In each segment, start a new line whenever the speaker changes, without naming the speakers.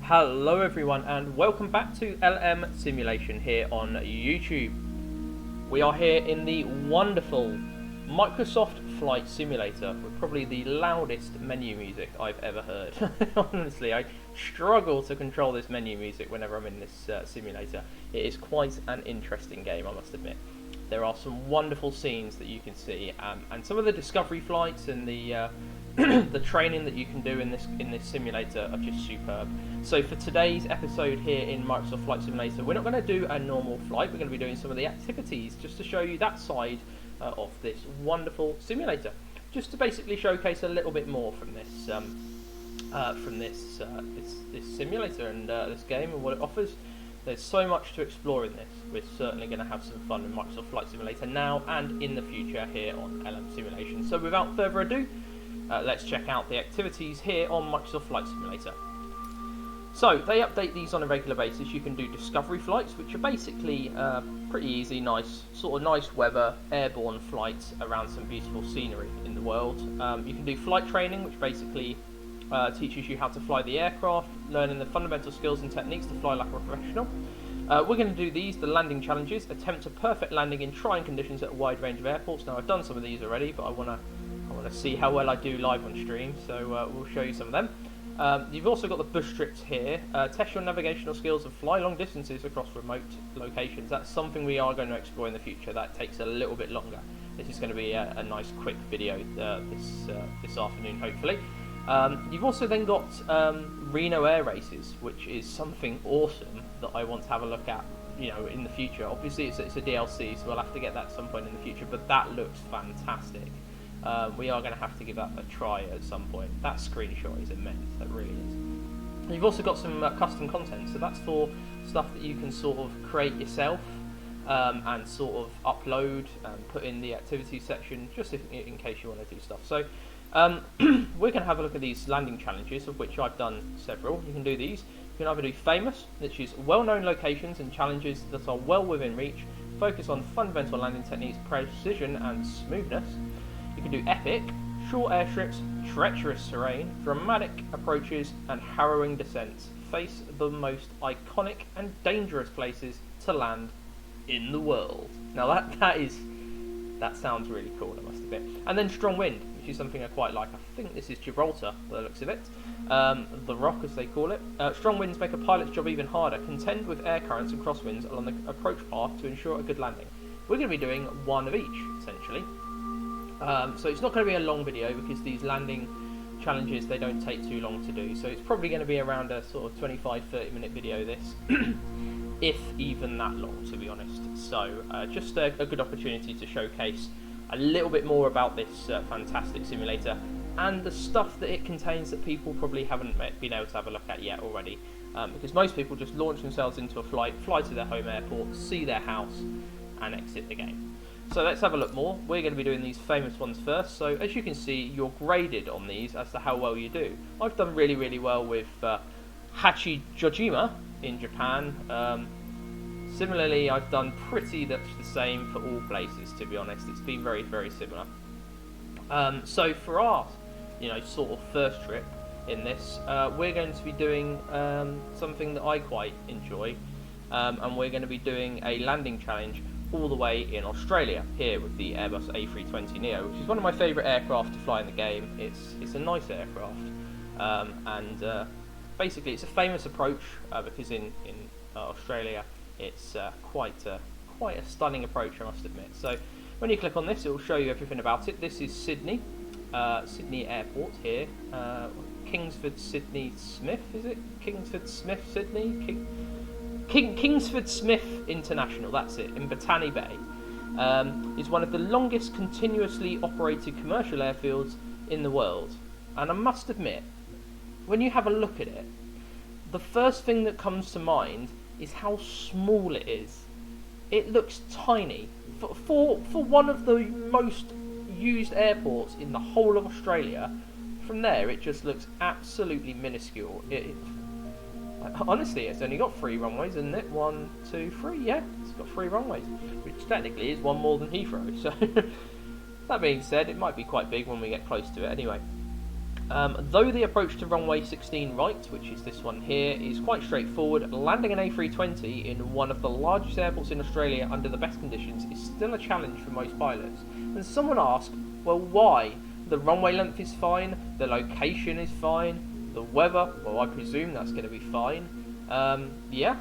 Hello everyone and welcome back to LM Simulation here on YouTube. We are here in the wonderful Microsoft Flight Simulator with probably the loudest menu music I've ever heard. Honestly, I struggle to control this menu music whenever I'm in this simulator. It is quite an interesting game, I must admit. There are some wonderful scenes that you can see, and some of the discovery flights and the the training that you can do in this simulator are just superb. So for today's episode here in Microsoft Flight Simulator, we're not going to do a normal flight. We're going to be doing some of the activities just to show you that side of this wonderful simulator, just to basically showcase a little bit more from this this simulator and this game and what it offers. There's so much to explore in this. We're certainly going to have some fun in Microsoft Flight Simulator now and in the future here on LM Simulation. So without further ado, let's check out the activities here on Microsoft Flight Simulator. So they update these on a regular basis. You can do discovery flights, which are basically pretty easy, nice weather, airborne flights around some beautiful scenery in the world. You can do flight training, which basically teaches you how to fly the aircraft, learning the fundamental skills and techniques to fly like a professional. We're going to do these, the landing challenges, attempt a perfect landing in trying conditions at a wide range of airports. Now I've done some of these already, but I want to see how well I do live on stream, so we'll show you some of them. You've also got the bush trips here. Test your navigational skills and fly long distances across remote locations. That's something we are going to explore in the future. That takes a little bit longer. This is going to be a nice quick video this afternoon, hopefully. You've also then got Reno Air Races, which is something awesome that I want to have a look at, you know, in the future. Obviously it's a DLC, so we'll have to get that at some point in the future, but that looks fantastic. We are going to have to give that a try at some point. That screenshot is immense, that really is. You've also got some custom content, so that's for stuff that you can sort of create yourself and sort of upload and put in the activity section, just in case you want to do stuff. So we're going to have a look at these landing challenges, of which I've done several. You can do these. You can either do famous, which is well-known locations and challenges that are well within reach, focus on fundamental landing techniques, precision and smoothness. You can do epic, short airstrips, treacherous terrain, dramatic approaches and harrowing descents. Face the most iconic and dangerous places to land in the world. Now that sounds really cool, I must admit. And then strong wind, which is something I quite like. I think this is Gibraltar, by the looks of it. The Rock, as they call it. Strong winds make a pilot's job even harder. Contend with air currents and crosswinds along the approach path to ensure a good landing. We're going to be doing one of each, essentially. So it's not going to be a long video because these landing challenges, they don't take too long to do. So it's probably going to be around a sort of 25-30 minute video, this. If even that long, to be honest. So just a good opportunity to showcase a little bit more about this fantastic simulator and the stuff that it contains that people probably haven't been able to have a look at yet already. Because most people just launch themselves into a flight, fly to their home airport, see their house and exit the game. So let's have a look more. We're going to be doing these famous ones first. So as you can see, you're graded on these as to how well you do. I've done really well with Hachijojima in Japan. Similarly, I've done pretty much the same for all places, to be honest. It's been very similar. So for our, sort of first trip in this, we're going to be doing something that I quite enjoy, and we're going to be doing a landing challenge all the way in Australia here with the Airbus A320neo, which is one of my favourite aircraft to fly in the game. It's a nice aircraft, and basically it's a famous approach because in Australia it's quite a stunning approach, I must admit. So when you click on this, it will show you everything about it. This is Sydney Airport here, Kingsford Sydney Smith, is it? Kingsford Smith Sydney? Kingsford Smith International, that's it, in Botany Bay. Is one of the longest continuously operated commercial airfields in the world. And I must admit, when you have a look at it, the first thing that comes to mind is how small it is. It looks tiny. For one of the most used airports in the whole of Australia, from there it just looks absolutely minuscule. Honestly, it's only got 3 runways, isn't it? 1, 2, 3, yeah. It's got 3 runways, which technically is one more than Heathrow. So, that being said, it might be quite big when we get close to it anyway. Though the approach to runway 16 right, which is this one here, is quite straightforward, landing an A320 in one of the largest airports in Australia under the best conditions is still a challenge for most pilots. And someone asked, well, why? The runway length is fine, the location is fine, the weather, well, I presume that's going to be fine. Yeah,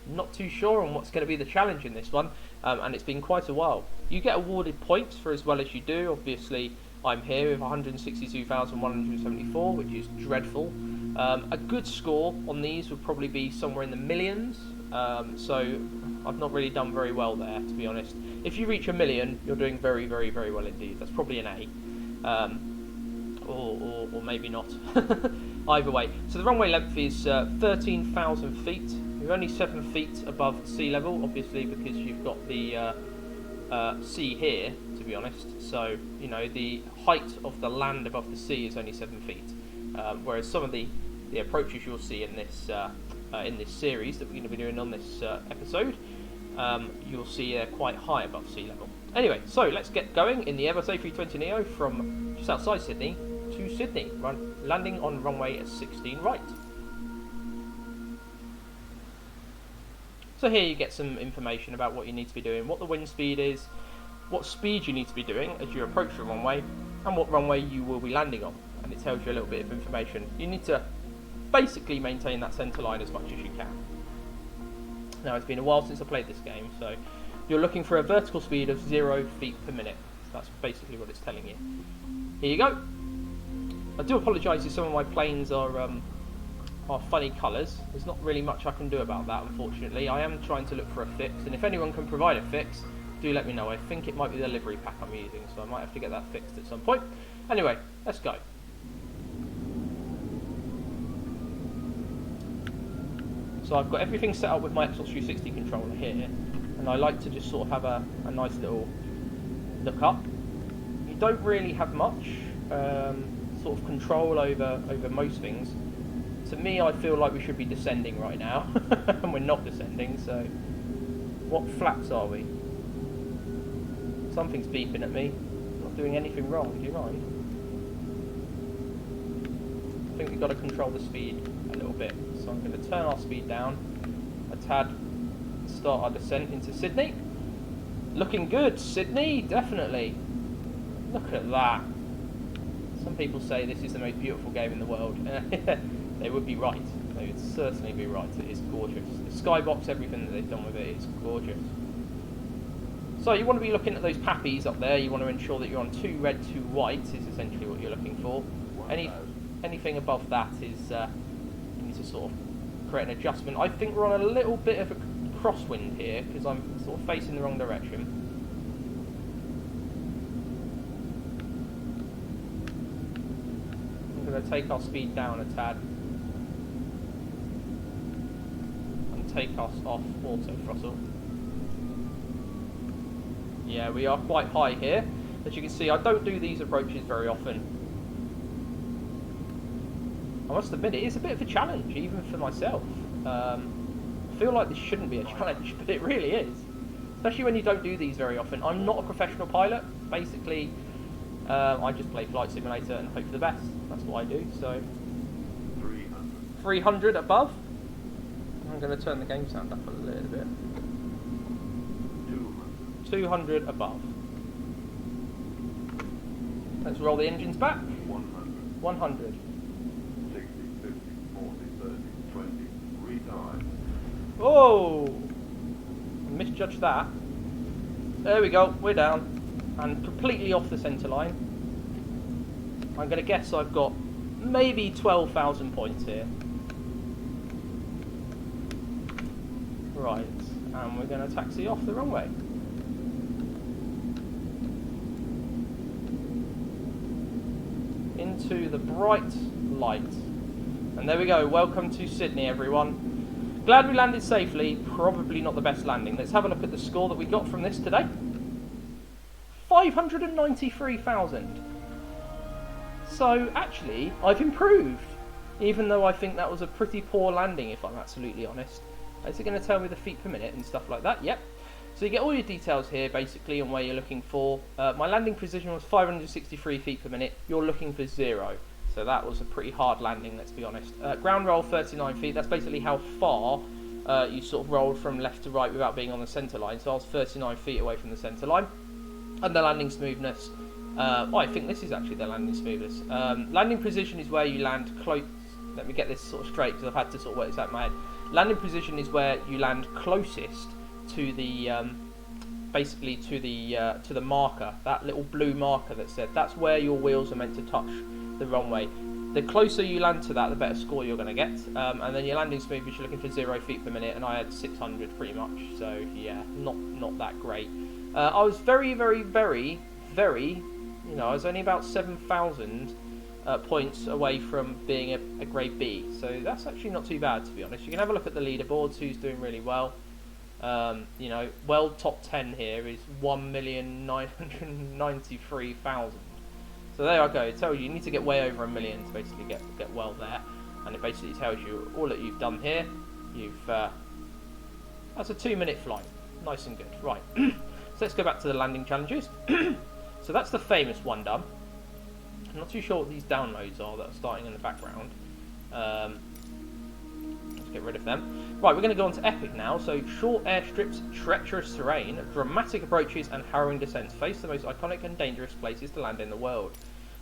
not too sure on what's going to be the challenge in this one, and it's been quite a while. You get awarded points for as well as you do. Obviously, I'm here with 162,174, which is dreadful. A good score on these would probably be somewhere in the millions, so I've not really done very well there, to be honest. If you reach a million, you're doing very, very, very well indeed. That's probably an A, or maybe not. Either way, so the runway length is 13,000 feet. You're only 7 feet above sea level, obviously, because you've got the sea here, to be honest. So, you know, the height of the land above the sea is only 7 feet, whereas some of the approaches you'll see in this series that we're going to be doing on this episode, you'll see they're quite high above sea level. Anyway, so let's get going in the Airbus A320neo from just outside Sydney to Sydney, landing on runway 16 right. So here you get some information about what you need to be doing, what the wind speed is, what speed you need to be doing as you approach the runway, and what runway you will be landing on. And it tells you a little bit of information. You need to basically maintain that centre line as much as you can. Now, it's been a while since I played this game, so you're looking for a vertical speed of 0 feet per minute. So that's basically what it's telling you. Here you go. I do apologise if some of my planes are funny colours. There's not really much I can do about that, unfortunately. I am trying to look for a fix, and if anyone can provide a fix, do let me know. I think it might be the livery pack I'm using, so I might have to get that fixed at some point. Anyway, let's go. So I've got everything set up with my Xbox 360 controller here, and I like to just sort of have a nice little look up. You don't really have much sort of control over most things. To me, I feel like we should be descending right now, and we're not descending, so what flaps are we? Something's beeping at me. I'm not doing anything wrong, do you mind? I think we've got to control the speed a little bit, so I'm going to turn our speed down a tad, start our descent into Sydney. Looking good, Sydney, definitely. Look at that. Some people say this is the most beautiful game in the world. They would be right. They would certainly be right. It is gorgeous. The skybox, everything that they've done with it is gorgeous. So you want to be looking at those pappies up there. You want to ensure that you're on 2 red, 2 white is essentially what you're looking for. Anything above that is you need to sort of create an adjustment. I think we're on a little bit of a crosswind here because I'm sort of facing the wrong direction. I'm going to take our speed down a tad. Take us off auto throttle. Yeah, we are quite high here. As you can see, I don't do these approaches very often. I must admit, it is a bit of a challenge, even for myself. I feel like this shouldn't be a challenge, but it really is. Especially when you don't do these very often. I'm not a professional pilot. Basically, I just play Flight Simulator and hope for the best. That's what I do. So, 300 above. I'm going to turn the game sound up a little bit. 200 above. Let's roll the engines back. 100.
60, 50, 40, 30, 20, retard.
Oh! I misjudged that. There we go, we're down. And completely off the centre line. I'm going to guess I've got maybe 12,000 points here. Right, and we're going to taxi off the runway. Into the bright light. And there we go, welcome to Sydney, everyone. Glad we landed safely, probably not the best landing. Let's have a look at the score that we got from this today. 593,000. So, actually, I've improved. Even though I think that was a pretty poor landing, if I'm absolutely honest. Is it going to tell me the feet per minute and stuff like that? Yep. So you get all your details here, basically, on where you're looking for. My landing precision was 563 feet per minute. You're looking for 0. So that was a pretty hard landing, let's be honest. Ground roll 39 feet, that's basically how far you sort of rolled from left to right without being on the centre line. So I was 39 feet away from the centre line. And the landing smoothness, I think this is actually the landing smoothness. Landing position is where you land close. Let me get this sort of straight because I've had to sort of work this out in my head. Landing position is where you land closest to the, basically to the marker, that little blue marker that said. That's where your wheels are meant to touch the runway. The closer you land to that, the better score you're going to get. And then your landing smoothness, you're looking for 0 feet per minute, and I had 600 pretty much. So yeah, not that great. I was very, you know, I was only about 7,000 points away from being a grade B. So that's actually not too bad, to be honest. You can have a look at the leaderboards, who's doing really well. You know, world top 10 here is 1,993,000. So there I go. It tells you need to get way over 1 million to basically get well there, and it basically tells you all that you've done here. That's a 2-minute flight, nice and good. Right, so let's go back to the landing challenges. So that's the famous one done. I'm not too sure what these downloads are that are starting in the background. Let's get rid of them. Right, we're going to go on to epic now. So short airstrips, treacherous terrain, dramatic approaches and harrowing descents face the most iconic and dangerous places to land in the world.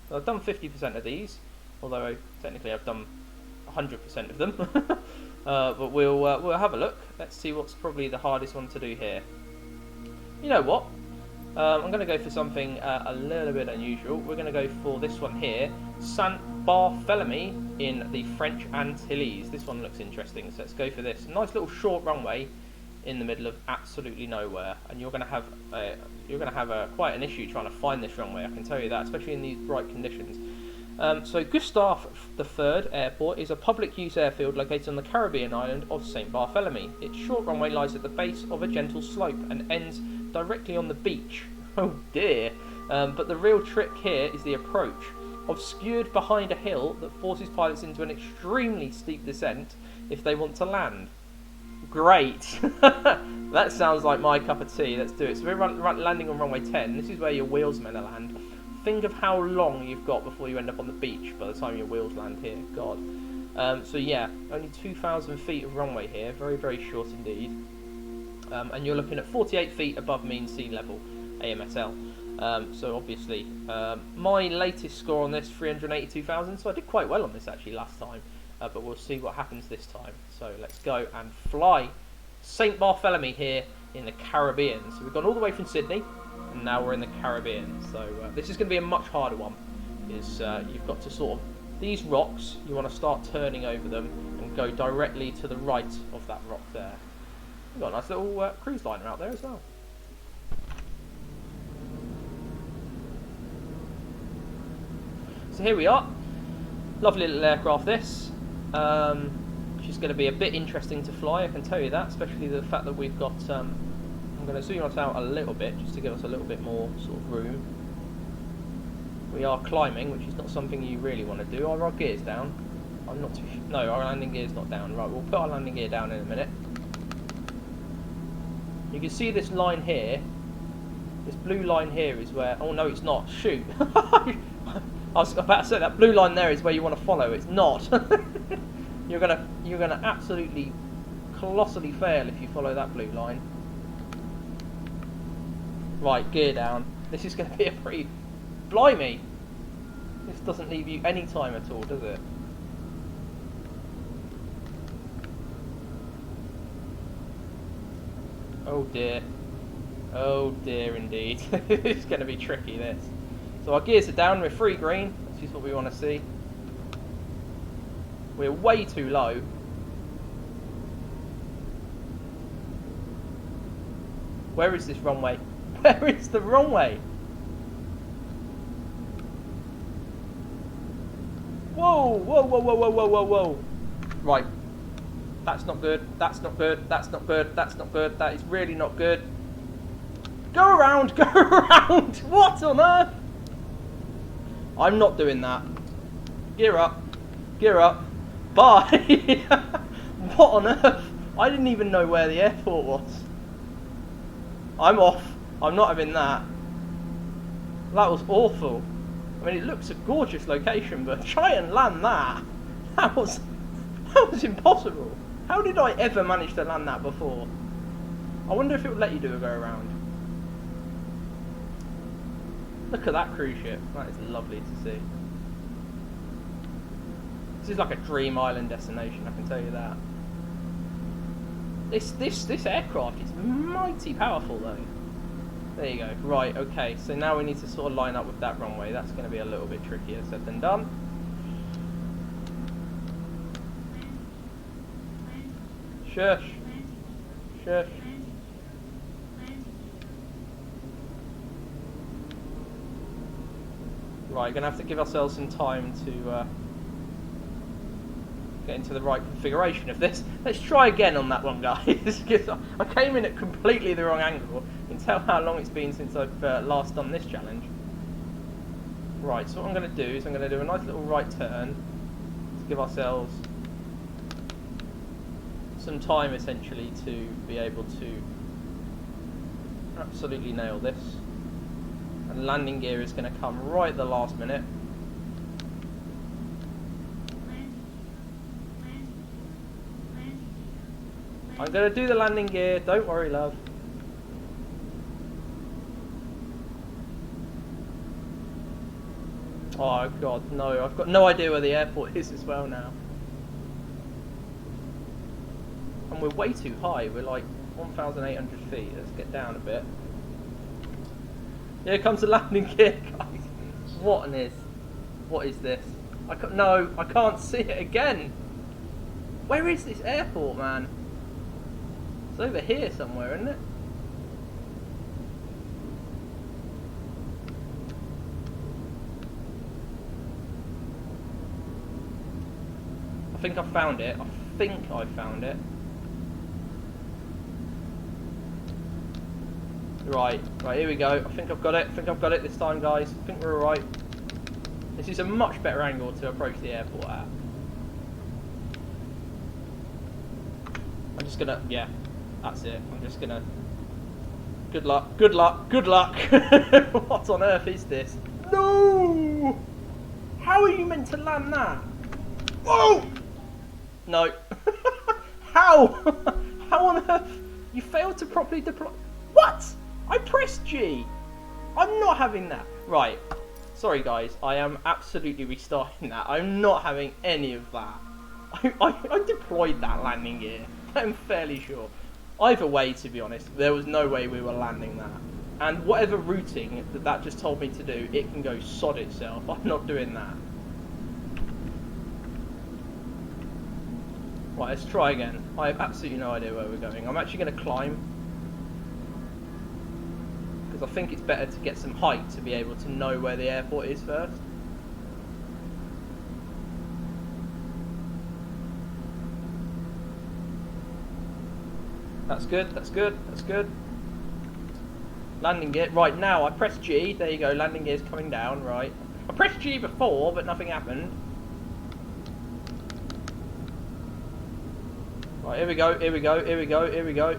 So I've done 50% of these, although technically I've done 100% of them. But we'll have a look. Let's see what's probably the hardest one to do here. You know what? I'm going to go for something a little bit unusual. We're going to go for this one here, St. Barthelemy in the French Antilles. This one looks interesting, so let's go for this. Nice little short runway in the middle of absolutely nowhere, and you're going to have quite an issue trying to find this runway. I can tell you that, especially in these bright conditions. So Gustave III Airport is a public-use airfield located on the Caribbean island of St. Barthelemy. Its short runway lies at the base of a gentle slope and ends directly on the beach. Oh dear. But the real trick here is the approach. Obscured behind a hill that forces pilots into an extremely steep descent if they want to land. Great. That sounds like my cup of tea. Let's do it. So we're landing on runway 10. This is where your wheels are meant to land. Think of how long you've got before you end up on the beach by the time your wheels land here. God. So yeah, only 2,000 feet of runway here. Very, very short indeed. And you're looking at 48 feet above mean sea level, AMSL. So obviously, my latest score on this, 382,000. So I did quite well on this actually last time. But we'll see what happens this time. So let's go and fly St. Barthelemy here in the Caribbean. So we've gone all the way from Sydney, and now we're in the Caribbean. So this is going to be a much harder one. Is you've got to sort of, these rocks, you want to start turning over them and go directly to the right of that rock there. We've got a nice little cruise liner out there as well. So here we are. Lovely little aircraft this. She's going to be a bit interesting to fly, I can tell you that, especially the fact that we've got, I'm going to zoom us out a little bit just to give us a little bit more sort of room. We are climbing, which is not something you really want to do. Are our gears down? I'm not too sure. No, our landing gear's not down. Right, we'll put our landing gear down in a minute. You can see this line here. This blue line here is where... Oh no, it's not. Shoot. I was about to say that blue line there is where you want to follow. It's not. You're gonna absolutely colossally fail if you follow that blue line. Right, gear down. This is going to be a pretty... Blimey! This doesn't leave you any time at all, does it? Oh dear. Oh dear indeed. It's going to be tricky, this. So our gears are down, we're free green, which is what we want to see. We're way too low. Where is this runway? Where is the runway? Whoa, whoa, whoa, whoa, whoa, whoa, whoa, whoa. Right. That's not good, that's not good, that's not good, that's not good, that is really not good. Go around, go around! What on earth? I'm not doing that. Gear up, gear up. Bye! What on earth? I didn't even know where the airport was. I'm off. I'm not having that. That was awful. I mean, it looks a gorgeous location, but try and land that. That was impossible. How did I ever manage to land that before? I wonder if it would let you do a go around. Look at that cruise ship. That is lovely to see. This is like a dream island destination, I can tell you that. This aircraft is mighty powerful though. There you go. Right, okay, so now we need to sort of line up with that runway. That's going to be a little bit trickier said than done. Shush. Shush. Right, going to have to give ourselves some time to get into the right configuration of this. Let's try again on that one, guys, because I came in at completely the wrong angle. You can tell how long it's been since I've last done this challenge. Right, so what I'm going to do is I'm going to do a nice little right turn to give ourselves some time, essentially, to be able to absolutely nail this. And landing gear is going to come right at the last minute. I'm going to do the landing gear, don't worry, love. Oh god, no, I've got no idea where the airport is as well now. And we're way too high, we're like 1,800 feet, let's get down a bit. Here comes the landing gear, guys. What is this? No, I can't see it again. Where is this airport, man? It's over here somewhere, isn't it? I think I found it. Right, here we go. I think I've got it this time, guys. I think we're alright. This is a much better angle to approach the airport at. I'm just gonna, yeah, that's it. I'm just gonna, good luck. What on earth is this? No! How are you meant to land that? Whoa! No. How? How on earth? You failed to properly deploy. What? I pressed G. I'm not having that. Right. Sorry guys, I am absolutely restarting that. I'm not having any of that. I deployed that landing gear. I'm fairly sure. Either way, to be honest, there was no way we were landing that. And whatever routing that just told me to do, it can go sod itself. I'm not doing that. Right, let's try again. I have absolutely no idea where we're going. I'm actually going to climb. I think it's better to get some height to be able to know where the airport is first. That's good. Landing gear. Right, now I pressed G. There you go, landing gear's coming down, right. I pressed G before, but nothing happened. Right, here we go.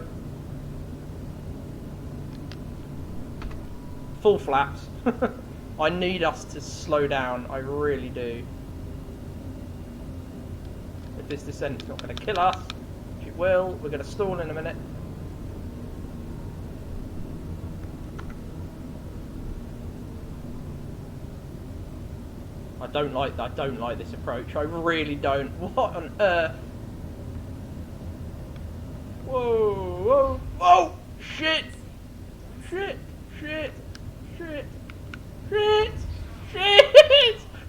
Full flaps. I need us to slow down, I really do. If this descent's not going to kill us, which it will, we're going to stall in a minute. I don't like this approach, I really don't. What on earth? Whoa! Shit!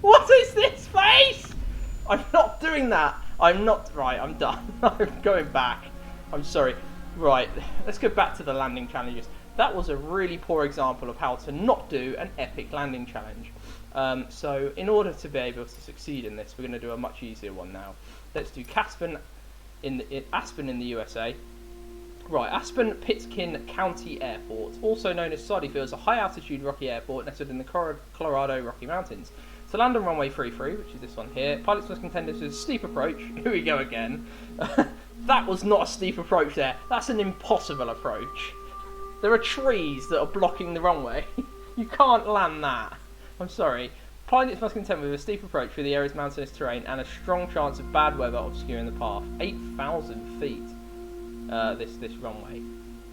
What is this face? I'm not doing that. I'm done. I'm going back. I'm sorry. Right, let's go back to the landing challenges. That was a really poor example of how to not do an epic landing challenge. So in order to be able to succeed in this, we're going to do a much easier one now. Let's do Aspen in the USA. Right, Aspen-Pitkin County Airport, also known as Soddy Field, is a high-altitude rocky airport nestled in the Colorado Rocky Mountains. To land on runway 33, which is this one here, pilots must contend with a steep approach. Here we go again. That was not a steep approach there. That's an impossible approach. There are trees that are blocking the runway. You can't land that. I'm sorry. climbed its most content with a steep approach through the area's mountainous terrain and a strong chance of bad weather obscuring the path. 8,000 feet, this runway.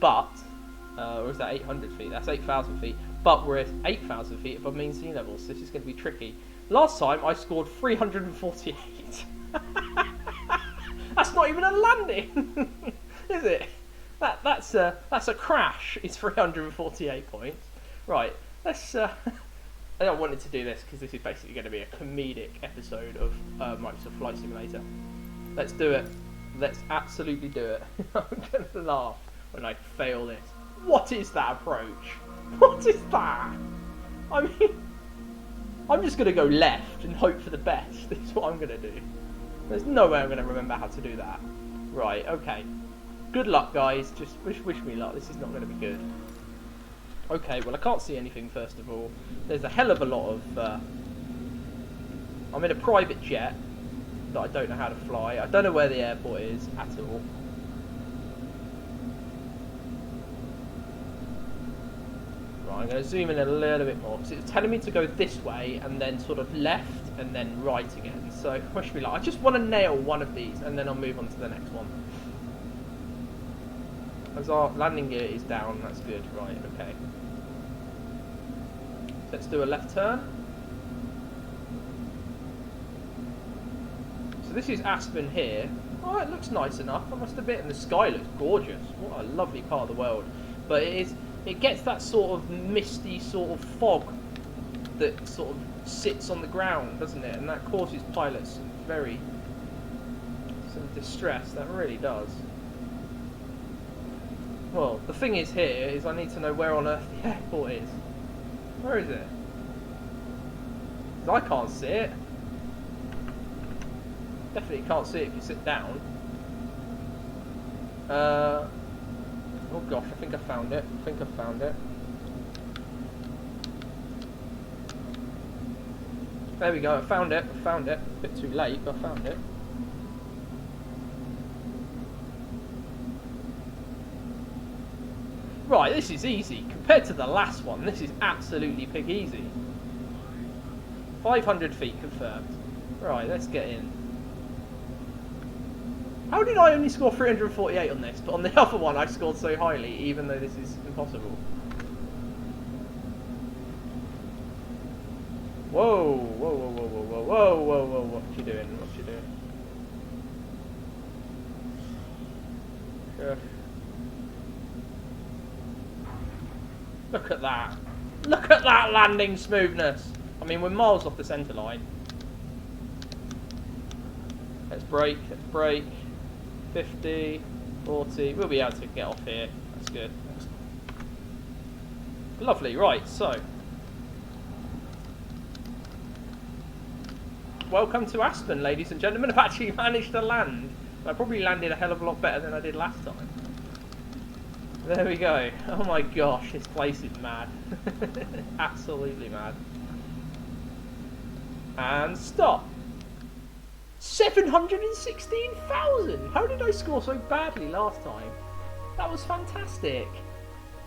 But, or is that 800 feet? That's 8,000 feet. But we're at 8,000 feet above mean sea level, so this is going to be tricky. Last time I scored 348. That's not even a landing, is it? That's a crash. It's 348 points. Right, let's. I don't want it to do this because this is basically going to be a comedic episode of Microsoft Flight Simulator. Let's do it. Let's absolutely do it. I'm going to laugh when I fail this. What is that approach? What is that? I mean, I'm just going to go left and hope for the best. This is what I'm going to do. There's no way I'm going to remember how to do that. Right, okay. Good luck, guys. Just wish me luck. This is not going to be good. Okay, well, I can't see anything, first of all. There's a hell of a lot of... I'm in a private jet that I don't know how to fly. I don't know where the airport is at all. Right, I'm going to zoom in a little bit more, because it's telling me to go this way, and then sort of left, and then right again. So, wish me luck. I just want to nail one of these, and then I'll move on to the next one. As our landing gear is down, that's good. Right, okay. Let's do a left turn. So this is Aspen here. Oh, it looks nice enough, I must admit, and the sky looks gorgeous. What a lovely part of the world. But it gets that sort of misty sort of fog that sort of sits on the ground, doesn't it? And that causes pilots some distress. That really does. Well, the thing is here is I need to know where on earth the airport is. Where is it? 'Cause I can't see it. Definitely can't see it if you sit down. Oh gosh, I think I found it. There we go, I found it. A bit too late, but I found it. Right, this is easy. Compared to the last one, this is absolutely pig easy. 500 feet confirmed. Right, let's get in. How did I only score 348 on this, but on the other one I scored so highly, even though this is impossible? Whoa, whoa, whoa, whoa, whoa, whoa, whoa, whoa, whoa, what you doing? Sure. Look at that. Look at that landing smoothness. I mean, we're miles off the centre line. Let's brake. 50, 40. We'll be able to get off here. That's good. Lovely. Right, so. Welcome to Aspen, ladies and gentlemen. I've actually managed to land. I probably landed a hell of a lot better than I did last time. There we go. Oh my gosh, this place is mad. Absolutely mad. And stop. 716,000! How did I score so badly last time? That was fantastic.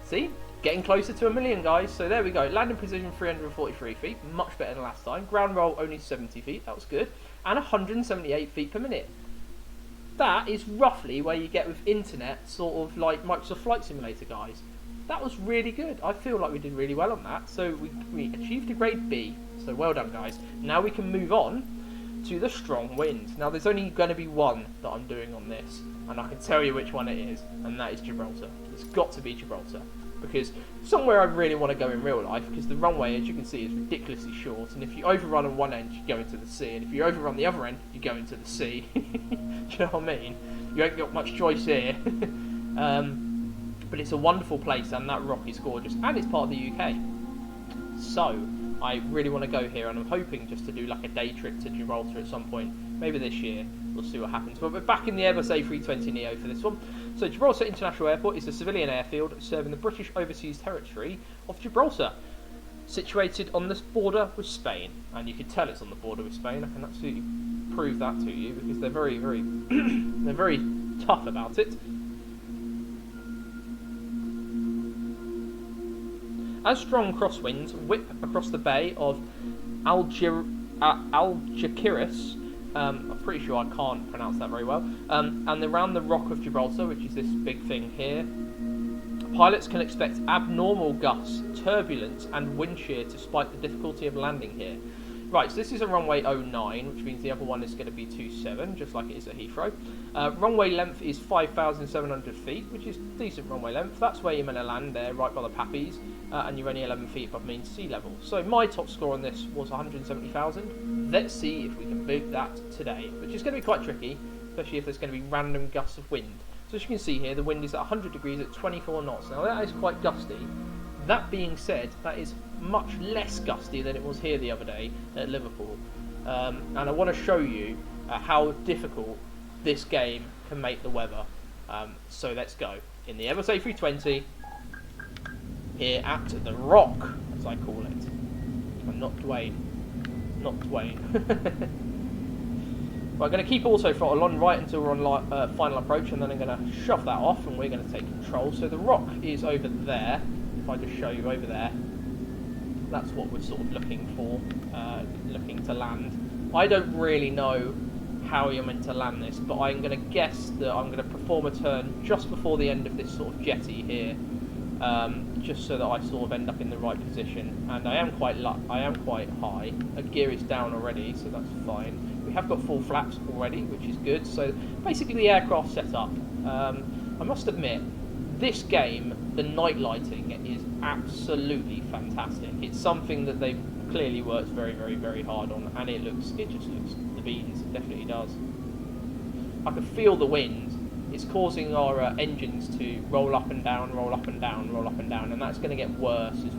See? Getting closer to 1 million, guys. So there we go. Landing position 343 feet. Much better than last time. Ground roll only 70 feet. That was good. And 178 feet per minute. That is roughly where you get with internet, sort of like Microsoft Flight Simulator, guys. That was really good. I feel like we did really well on that. So we achieved a grade B. So well done, guys. Now we can move on to the strong wind. Now there's only going to be one that I'm doing on this, and I can tell you which one it is, and that is Gibraltar. It's got to be Gibraltar, because somewhere I really want to go in real life, because the runway, as you can see, is ridiculously short, and if you overrun on one end, you go into the sea, and if you overrun the other end, you go into the sea. Do you know what I mean? You ain't got much choice here. But it's a wonderful place, and that rock is gorgeous, and it's part of the UK. So I really want to go here, and I'm hoping just to do like a day trip to Gibraltar at some point, maybe this year. We'll see what happens. But we're back in the Airbus A320neo for this one. So Gibraltar International Airport is a civilian airfield serving the British overseas territory of Gibraltar, situated on the border with Spain. And you can tell it's on the border with Spain. I can absolutely prove that to you, because they're very, very, they're very tough about it. As strong crosswinds whip across the bay of Algeciras. I'm pretty sure I can't pronounce that very well. And around the Rock of Gibraltar, which is this big thing here, pilots can expect abnormal gusts, turbulence, and wind shear to spike the difficulty of landing here. Right, so this is a runway 09, which means the other one is going to be 27, just like it is at Heathrow. Runway length is 5,700 feet, which is decent runway length. That's where you're meant to land there, right by the Pappies, and you're only 11 feet above mean sea level. So my top score on this was 170,000. Let's see if we can beat that today, which is going to be quite tricky, especially if there's going to be random gusts of wind. So as you can see here, the wind is at 100 degrees at 24 knots. Now that is quite gusty. That being said, that is much less gusty than it was here the other day at Liverpool. And I want to show you how difficult this game can make the weather. So let's go. In the Eversafe 320, here at the Rock, as I call it. And not Dwayne. Not Dwayne. We're going to keep auto throttle on right until we're on final approach, and then I'm going to shove that off and we're going to take control. So the Rock is over there. If I just show you over there, that's what we're sort of looking for, looking to land. I don't really know how you're meant to land this, but I'm going to guess that I'm going to perform a turn just before the end of this sort of jetty here, just so that I sort of end up in the right position. And I am quite high. A gear is down already, so that's fine. We have got full flaps already, which is good. So basically the aircraft set up. I must admit, this game, the night lighting is absolutely fantastic. It's something that they've clearly worked very, very, very hard on, and it just looks the beans. It definitely does. I can feel the wind. It's causing our engines to roll up and down, roll up and down, roll up and down, and that's going to get worse as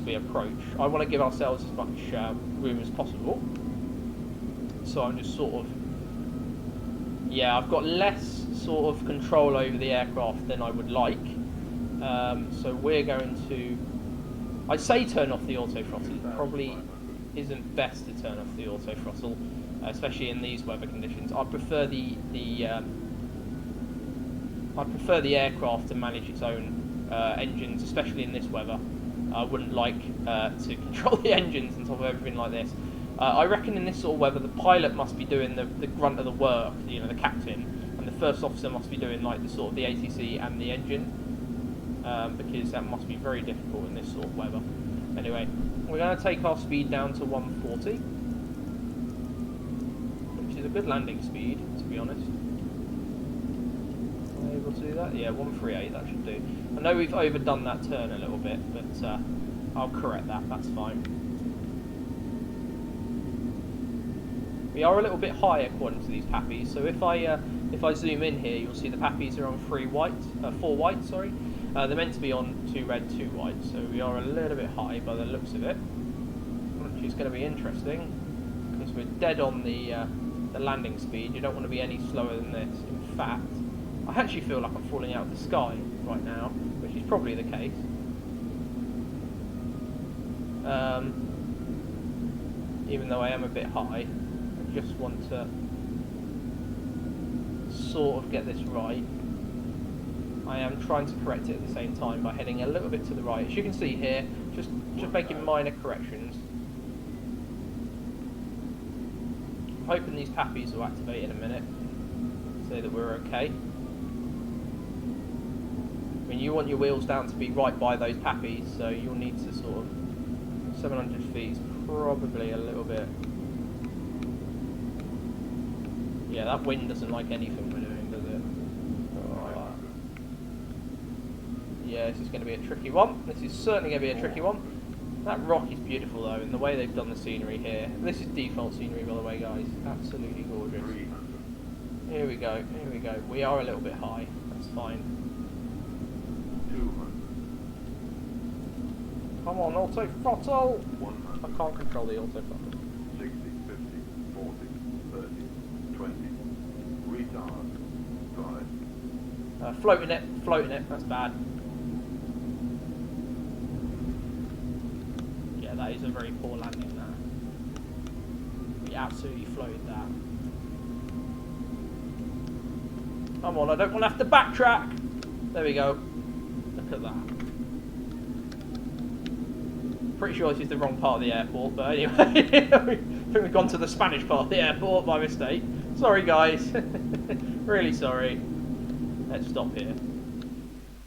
we approach. I want to give ourselves as much room as possible. So I'm just sort of, yeah, I've got less sort of control over the aircraft than I would like. So we're going to, I'd say turn off the auto throttle. It probably isn't best to turn off the auto throttle, especially in these weather conditions. I prefer the aircraft to manage its own engines, especially in this weather. I wouldn't like to control the engines on top of everything like this. I reckon in this sort of weather, the pilot must be doing the grunt of the work, you know, the captain, and the first officer must be doing like the sort of the ATC and the engine, because that must be very difficult in this sort of weather. Anyway, we're going to take our speed down to 140, which is a good landing speed, to be honest. Am I able to do that? Yeah, 138, that should do. I know we've overdone that turn a little bit, but I'll correct that, that's fine. We are a little bit high according to these Pappies, so if I zoom in here, you'll see the Pappies are on 4 white, sorry. They're meant to be on 2 red, 2 white, so we are a little bit high by the looks of it, which is going to be interesting, because we're dead on the landing speed. You don't want to be any slower than this. In fact, I actually feel like I'm falling out of the sky right now, which is probably the case. Even though I am a bit high, I just want to sort of get this right. I am trying to correct it at the same time by heading a little bit to the right. As you can see here, just making minor corrections. I'm hoping these Pappies will activate in a minute, so that we're okay. I mean, you want your wheels down to be right by those Pappies, so you'll need to sort of 700 feet is probably a little bit. Yeah, that wind doesn't like anything we're doing, does it? Oh. Yeah, this is going to be a tricky one. This is certainly going to be a tricky one. That rock is beautiful though, and the way they've done the scenery here. This is default scenery, by the way, guys. Absolutely gorgeous. Here we go, here we go. We are a little bit high. That's fine.
200.
Come on, auto throttle!
100.
I can't control the auto throttle.
60, 50, 40, 30, 20. Retard. Drive.
Floating it, that's bad. Yeah, that is a very poor landing there. We absolutely floated that. Come on, I don't want to have to backtrack! There we go. Look at that. Pretty sure this is the wrong part of the airport, but anyway, I think we've gone to the Spanish part of the airport by mistake. Sorry guys, really sorry. Let's stop here.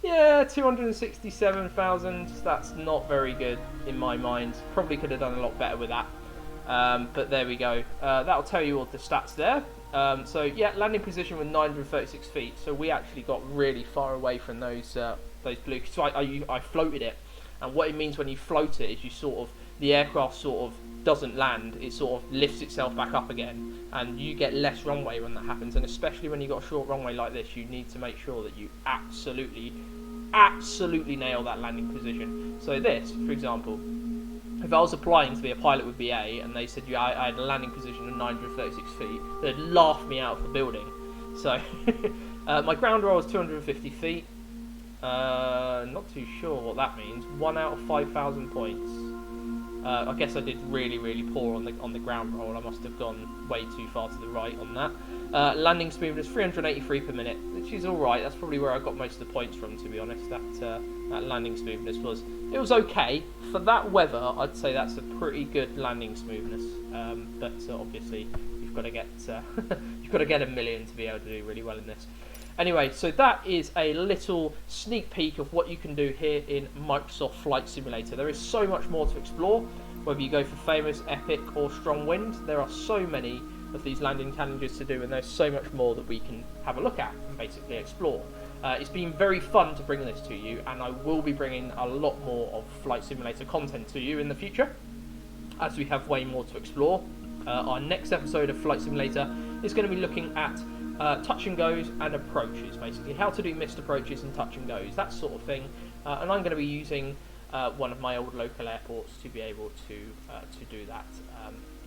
Yeah, 267,000, that's not very good in my mind. Probably could have done a lot better with that. But there we go. That'll tell you all the stats there. So yeah, landing position with 936 feet. So we actually got really far away from those blue. So I floated it, and what it means when you float it is you sort of, the aircraft sort of doesn't land. It sort of lifts itself back up again, and you get less runway when that happens. And especially when you've got a short runway like this, you need to make sure that you absolutely nail that landing position. So this, for example, if I was applying to be a pilot with BA and they said I had a landing position of 936 feet, they'd laugh me out of the building. So my ground roll is 250 feet. Not too sure what that means. 1 out of 5,000 points. I guess I did really poor on the ground roll. I must have gone way too far to the right on that. Landing smoothness 383 per minute, which is all right. That's probably where I got most of the points from, to be honest. That landing smoothness was okay for that weather. I'd say that's a pretty good landing smoothness. But obviously you've got to get you've got to get a million to be able to do really well in this. Anyway, so that is a little sneak peek of what you can do here in Microsoft Flight Simulator. There is so much more to explore, whether you go for famous, epic or strong wind. There are so many of these landing challenges to do, and there's so much more that we can have a look at and basically explore. It's been very fun to bring this to you, and I will be bringing a lot more of Flight Simulator content to you in the future, as we have way more to explore. Our next episode of Flight Simulator is going to be looking at touch and goes and approaches, basically how to do missed approaches and touch and goes, that sort of thing. And I'm going to be using one of my old local airports to be able to do that,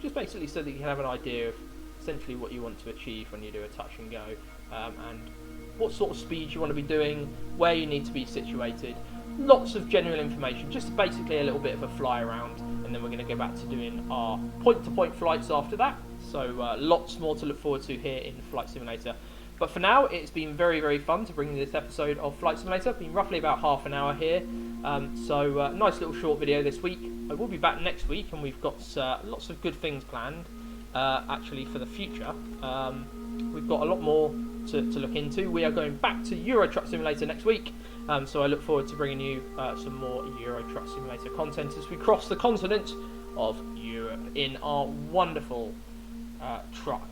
just basically so that you can have an idea of essentially what you want to achieve when you do a touch and go, and what sort of speed you want to be doing, where you need to be situated. Lots of general information, just basically a little bit of a fly around, and then we're going to go back to doing our point-to-point flights after that. So lots more to look forward to here in Flight Simulator. But for now, it's been very fun to bring you this episode of Flight Simulator. It's been roughly about half an hour here. So nice little short video this week. I will be back next week, and we've got lots of good things planned actually for the future. We've got a lot more to look into. We are going back to Euro Truck Simulator next week. So I look forward to bringing you some more Euro Truck Simulator content as we cross the continent of Europe in our wonderful truck,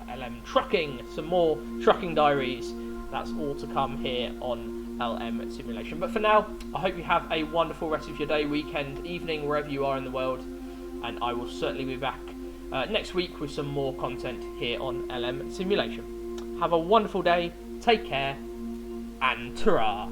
LM Trucking, some more trucking diaries. That's all to come here on LM Simulation. But for now, I hope you have a wonderful rest of your day, weekend, evening, wherever you are in the world, and I will certainly be back next week with some more content here on LM Simulation. Have a wonderful day, take care, and ta-ra!